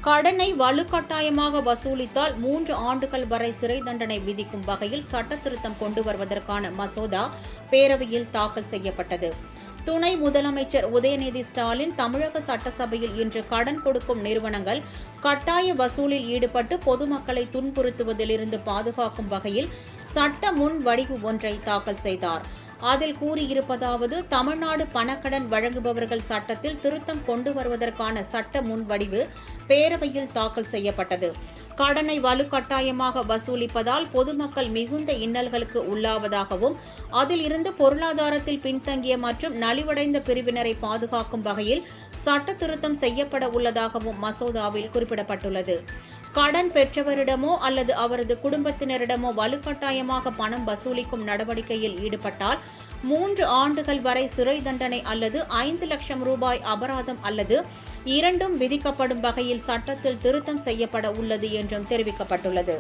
கடனை வலுக்கட்டாயமாக வசூலித்தால் 3 ஆண்டுகள் வரை சிறை தண்டனை விதிக்கும் வகையில் சட்டத்திருத்தம் கொண்டு வருவதற்கான மசோதா பேரவையில் தாக்கல் செய்யப்பட்டது. துணை முதலமைச்சர் உதயநிதி ஸ்டாலின் தமிழக சட்டசபையில் இன்று கடன் கொடுக்கும் நிறுவனங்கள் கட்டாய வசூலில் ஈடுபட்டு பொதுமக்களை துன்புறுத்துவதிலிருந்து பாதுகாக்கும் வகையில் சட்ட முன் வடிவு ஒன்றை தாக்கல் செய்தார். அதில் கூறியிருப்பதாவது, தமிழ்நாடு பணக்கடன் வழங்குபவர்கள் சட்டத்தில் திருத்தம் கொண்டு வருவதற்கான சட்ட முன்வடிவு பேரவையில் தாக்கல் செய்யப்பட்டது. கடனை வலுக்கட்டாயமாக வசூலிப்பதால் பொதுமக்கள் மிகுந்த இன்னல்களுக்கு உள்ளாவதாகவும், அதில் இருந்து பொருளாதாரத்தில் பின்தங்கிய மற்றும் நலிவடைந்த பிரிவினரை பாதுகாக்கும் வகையில் சட்ட திருத்தம் செய்யப்பட உள்ளதாகவும் மசோதாவில் குறிப்பிடப்பட்டுள்ளது. கடன் பெற்றவரிடமோ அல்லது அவரது குடும்பத்தினரிடமோ வலுக்கட்டாயமாக பணம் வசூலிக்கும் நடவடிக்கையில் ஈடுபட்டால் 3 ஆண்டுகள் வரை சிறை தண்டனை அல்லது 5 லட்சம் ரூபாய் அபராதம் அல்லது இரண்டும் விதிக்கப்படும் வகையில் சட்டத்தில் திருத்தம் செய்யப்பட உள்ளது என்றும் தெரிவிக்கப்பட்டுள்ளது.